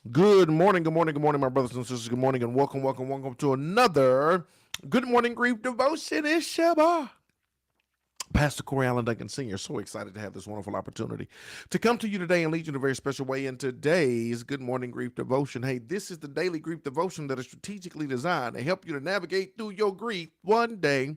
Good morning, my brothers and sisters. Good morning, and welcome to another Good Morning Grief Devotion. It's Shabbat. Pastor Corey Allen Duncan Sr. So excited to have this wonderful opportunity to come to you today and lead you in a very special way in today's Good Morning Grief Devotion. Hey, this is the daily grief devotion that is strategically designed to help you to navigate through your grief one day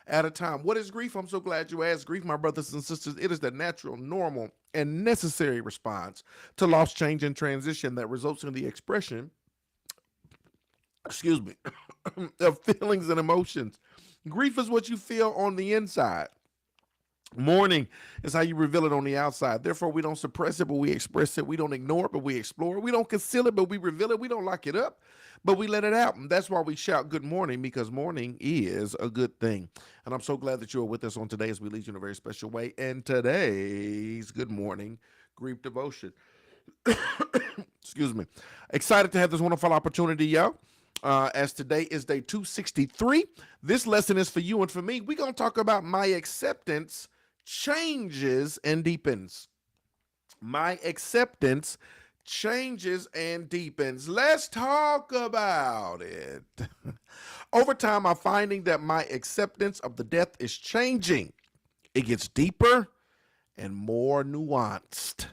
at a time. What is grief? I'm so glad you asked. Grief, my brothers and sisters, it is the natural, normal, and necessary response to loss, change, and transition that results in the expression, excuse me, of feelings and emotions. Grief is what you feel on the inside. Mourning is how you reveal it on the outside. Therefore, we don't suppress it, but we express it. We don't ignore it, but we explore it. We don't conceal it, but we reveal it. We don't lock it up, but we let it out. And that's why we shout good morning, because morning is a good thing. And I'm so glad that you are with us on today as we lead you in a very special way. And today's Good Morning Grief Devotion. Excuse me. Excited to have this wonderful opportunity, y'all. As today is day 263. This lesson is for you and for me. We're going to talk about my acceptance changes and deepens. My acceptance changes and deepens. Let's talk about it. Over time, I'm finding that my acceptance of the death is changing. It gets deeper and more nuanced.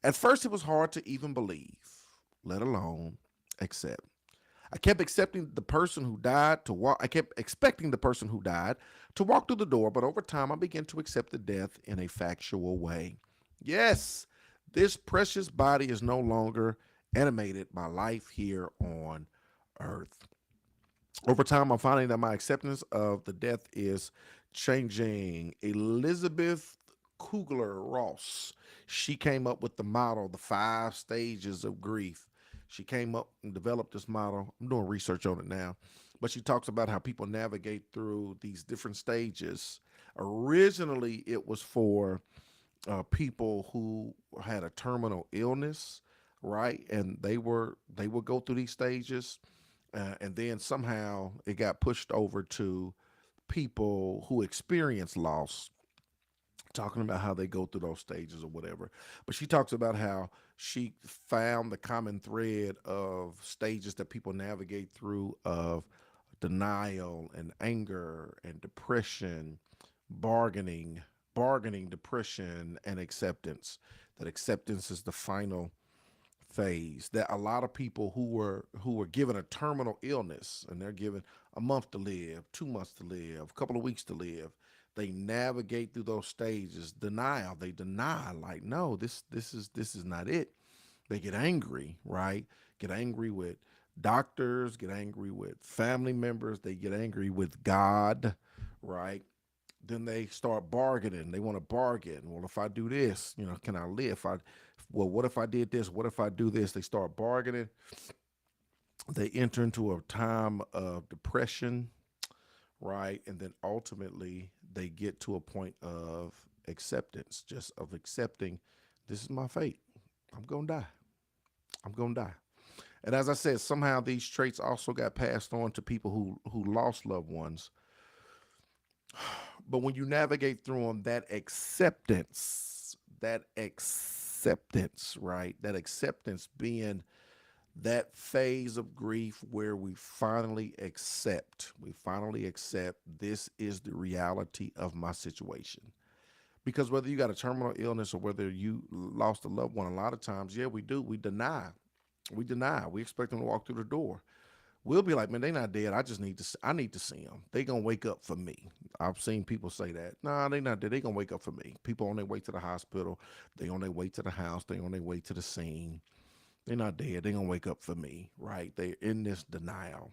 At first, it was hard to even believe, let alone accept. I kept accepting the person who died to walk. I kept expecting the person who died to walk through the door, but over time I began to accept the death in a factual way. Yes, this precious body is no longer animated by life here on earth. Over time, I'm finding that my acceptance of the death is changing. Elizabeth Kubler-Ross, she came up with the model, the 5 stages of grief. She came up and developed this model. I'm doing research on it now, but she talks about how people navigate through these different stages. Originally, it was for people who had a terminal illness, right? And they would go through these stages, and then somehow it got pushed over to people who experience loss, talking about how they go through those stages or whatever. But she talks about how she found the common thread of stages that people navigate through of denial and anger and depression, bargaining, depression, and acceptance. That acceptance is the final phase. That a lot of people who were given a terminal illness and they're given a month to live, 2 months to live, a couple of weeks to live, they navigate through those stages. Denial, they deny, like, no, this is not it. They get angry, right? Get angry with doctors, get angry with family members, they get angry with God, right? Then they start bargaining. They want to bargain. Well, if I do this, can I live? What if I did this? What if I do this? They start bargaining. They enter into a time of depression, right? And then ultimately they get to a point of acceptance, just of accepting, this is my fate. I'm going to die. I'm going to die. And as I said, somehow these traits also got passed on to people who lost loved ones. But when you navigate through them, that acceptance, right? That acceptance being that phase of grief where we finally accept this is the reality of my situation. Because whether you got a terminal illness or whether you lost a loved one, a lot of times, yeah, we do. We deny. We deny. We expect them to walk through the door. We'll be like, man, they not dead. I just need to. I need to see them. They gonna wake up for me. I've seen people say that. Nah, they not dead. They gonna wake up for me. People on their way to the hospital. They on their way to the house. They on their way to the scene. They're not dead. They gonna wake up for me, right? They're in this denial.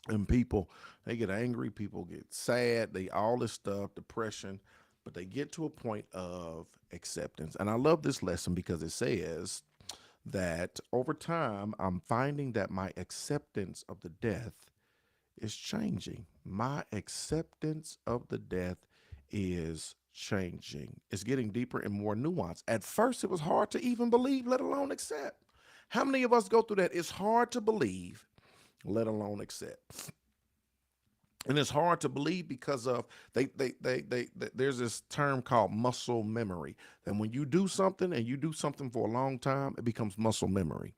And people, they get angry, people get sad, they all this stuff, depression, but they get to a point of acceptance. And I love this lesson because it says that over time, I'm finding that my acceptance of the death is changing. My acceptance of the death is changing. It's getting deeper and more nuanced. At first, it was hard to even believe, let alone accept. How many of us go through that? It's hard to believe, let alone accept. And it's hard to believe because of there's this term called muscle memory. And when you do something and you do something for a long time, it becomes muscle memory.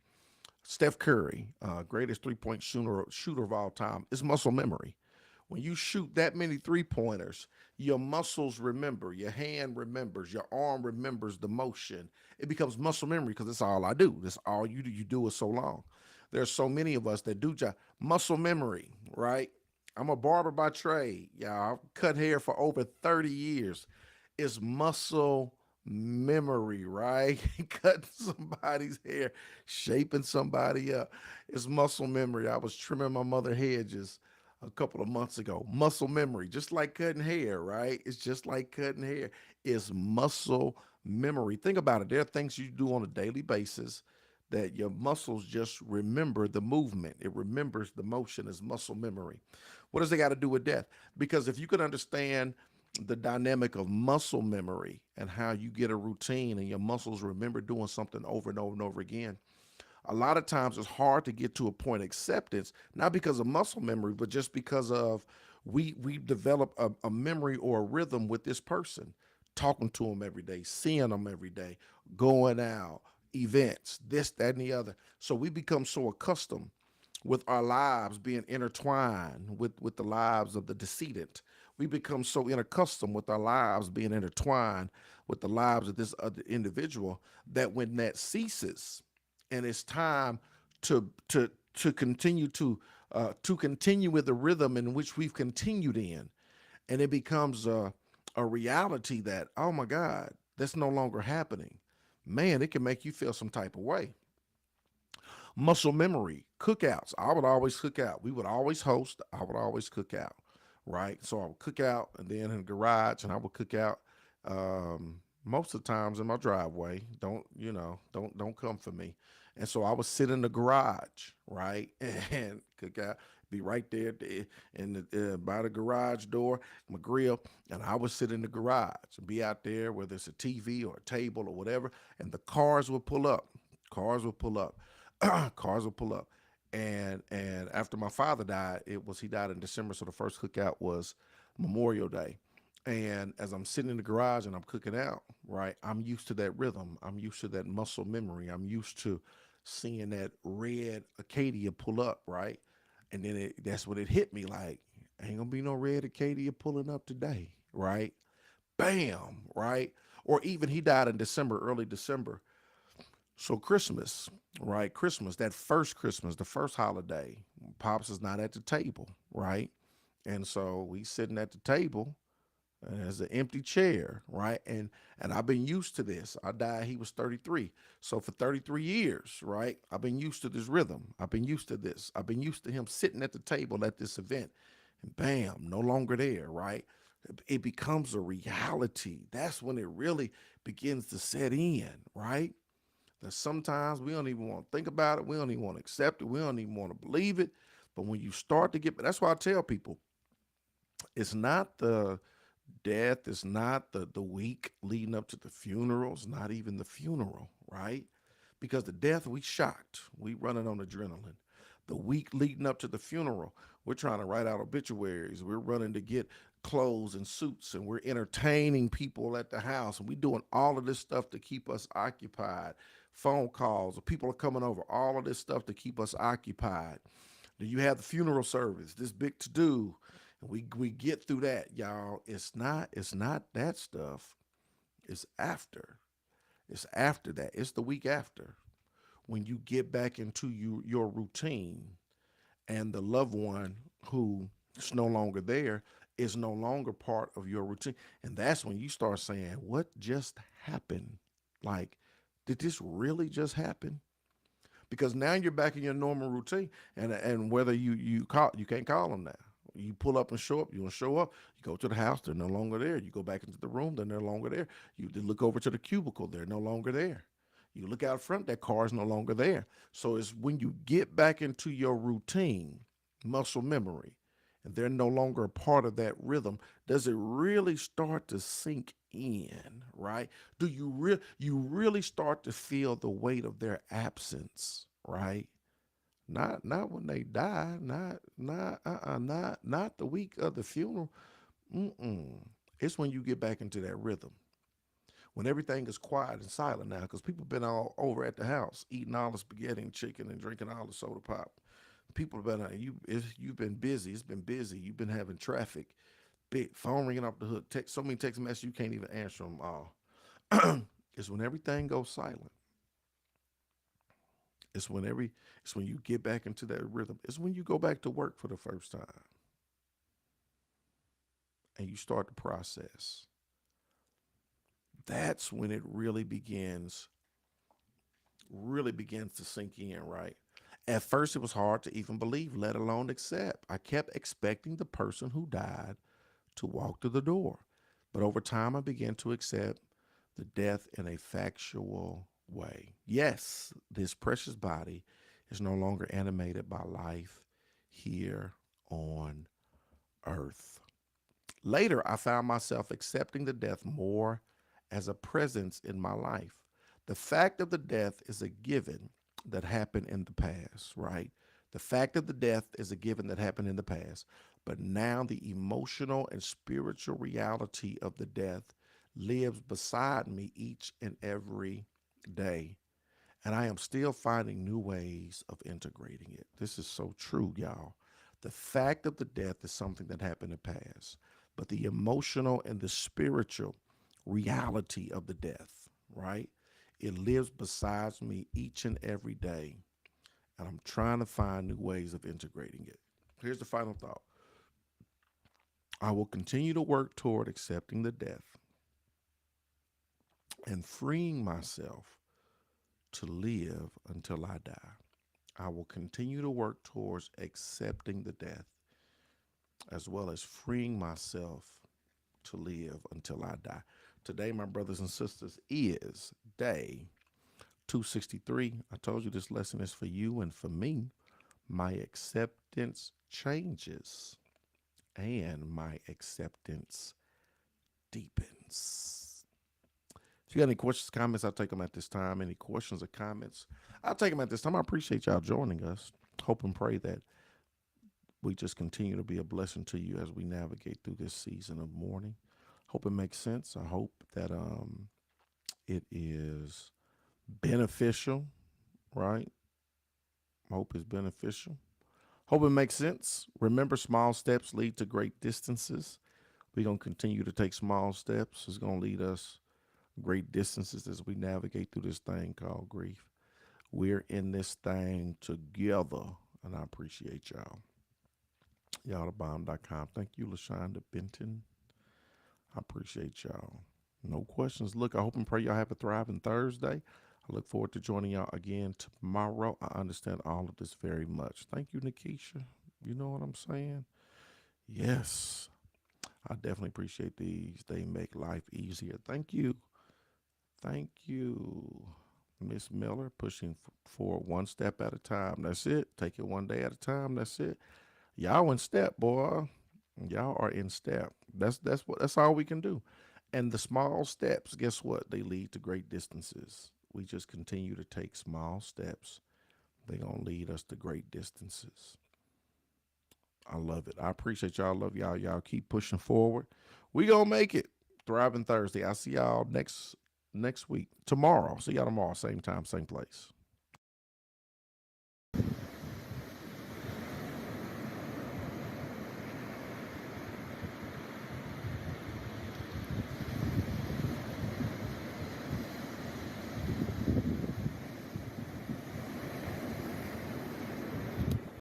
Steph Curry, greatest three-point shooter of all time, is muscle memory. When you shoot that many three-pointers, your muscles remember, your hand remembers, your arm remembers the motion. It becomes muscle memory because that's all I do. That's all you do. You do it so long. There's so many of us that do muscle memory, right? I'm a barber by trade. Yeah, I've cut hair for over 30 years. It's muscle memory, right? Cutting somebody's hair, shaping somebody up. It's muscle memory. I was trimming my mother hedges a couple of months ago. Muscle memory, just like cutting hair, right? It's just like cutting hair. It's muscle memory. Think about it. There are things you do on a daily basis that your muscles just remember the movement. It remembers the motion as muscle memory. What does it got to do with death? Because if you could understand the dynamic of muscle memory and how you get a routine and your muscles remember doing something over and over and over again, a lot of times it's hard to get to a point of acceptance, not because of muscle memory, but just because of we develop a memory or a rhythm with this person, talking to them every day, seeing them every day, going out, events, this, that, and the other. So we become so accustomed with our lives being intertwined with the lives of the decedent. We become so unaccustomed with our lives being intertwined with the lives of this other individual that when that ceases and it's time to continue to continue with the rhythm in which we've continued in, and it becomes a reality that, oh my God, that's no longer happening. Man, it can make you feel some type of way. Muscle memory, cookouts. I would always cook out. We would always host. I would always cook out, right? So I would cook out and then in the garage, and I would cook out most of the times in my driveway. Don't come for me. And so I would sit in the garage, right, and cook out. Be right there in by the garage door, my grill, and I would sit in the garage and be out there, whether it's a TV or a table or whatever, and the cars would pull up. Cars would pull up. Cars would pull up. And after my father died, he died in December, so the first cookout was Memorial Day. And as I'm sitting in the garage and I'm cooking out, right, I'm used to that rhythm. I'm used to that muscle memory. I'm used to seeing that red Acadia pull up, right? And then that's when it hit me like, ain't gonna be no red Acadia pulling up today, right? Bam, right? Or even he died in December, early December. So Christmas, right? Christmas, that first Christmas, the first holiday, Pops is not at the table, right? And so we sitting at the table and there's an empty chair, right? And I've been used to this. I died, he was 33. So for 33 years, right? I've been used to this rhythm. I've been used to this. I've been used to him sitting at the table at this event. And bam, no longer there, right? It becomes a reality. That's when it really begins to set in, right? That sometimes we don't even want to think about it. We don't even want to accept it. We don't even want to believe it. But when you start to get, that's why I tell people, it's not the death, it's not the week leading up to the funeral, it's not even the funeral, right? Because the death, we shocked. We running on adrenaline. The week leading up to the funeral, we're trying to write out obituaries. We're running to get clothes and suits, and we're entertaining people at the house, and we're doing all of this stuff to keep us occupied. Phone calls, people are coming over, all of this stuff to keep us occupied. Then you have the funeral service, this big to do. And we get through that, y'all. It's not that stuff. It's after. It's after that. It's the week after when you get back into your routine and the loved one who is no longer there is no longer part of your routine. And that's when you start saying, what just happened? Like, did this really just happen? Because now you're back in your normal routine, and whether you call, you can't call them now. You pull up and show up. You want to show up. You go to the house. They're no longer there. You go back into the room. They're no longer there. You look over to the cubicle. They're no longer there. You look out front. That car is no longer there. So it's when you get back into your routine, muscle memory, and they're no longer a part of that rhythm, does it really start to sink in, right? Do you really start to feel the weight of their absence, right? Not when they die, not the week of the funeral. Mm-mm. It's when you get back into that rhythm. When everything is quiet and silent now, because people been all over at the house eating all the spaghetti and chicken and drinking all the soda pop. People have been you've been busy. It's been busy. You've been having traffic, big phone ringing off the hook. So many text messages you can't even answer them all. It's when everything goes silent. It's when it's when you get back into that rhythm. It's when you go back to work for the first time and you start the process. That's when it really begins to sink in, right? At first it was hard to even believe, let alone accept. I kept expecting the person who died to walk through the door. But over time I began to accept the death in a factual way. Yes, this precious body is no longer animated by life here on earth. Later, I found myself accepting the death more as a presence in my life. The fact of the death is a given that happened in the past, right? The fact of the death is a given that happened in the past. But now the emotional and spiritual reality of the death lives beside me each and every day. And I am still finding new ways of integrating it. This is so true, y'all. The fact of the death is something that happened in the past, but the emotional and the spiritual reality of the death, right? It lives beside me each and every day. And I'm trying to find new ways of integrating it. Here's the final thought. I will continue to work toward accepting the death and freeing myself to live until I die. I will continue to work towards accepting the death as well as freeing myself to live until I die. Today, my brothers and sisters, is day 263. I told you this lesson is for you and for me. My acceptance changes and my acceptance deepens. If you got any questions, comments, I'll take them at this time. Any questions or comments, I'll take them at this time. I appreciate y'all joining us. Hope and pray that we just continue to be a blessing to you as we navigate through this season of mourning. Hope it makes sense. I hope that it is beneficial, right? Hope it's beneficial. Hope it makes sense. Remember, small steps lead to great distances. We're going to continue to take small steps. It's going to lead us great distances as we navigate through this thing called grief. We're in this thing together, and I appreciate y'all. Y'allthebomb.com. Thank you, LaShonda Benton. I appreciate y'all. No questions. Look, I hope and pray y'all have a thriving Thursday. I look forward to joining y'all again tomorrow. I understand all of this very much. Thank you, Nikisha. You know what I'm saying? Yes. I definitely appreciate these. They make life easier. Thank you. Thank you, Miss Miller, pushing forward one step at a time. That's it. Take it one day at a time. That's it. Y'all in step, boy. Y'all are in step. That's all we can do. And the small steps, guess what? They lead to great distances. We just continue to take small steps. They're gonna lead us to great distances. I love it. I appreciate y'all. Love y'all. Y'all keep pushing forward. We gonna make it. Thriving Thursday. I'll see y'all next week. Tomorrow. See y'all tomorrow. Same time, same place.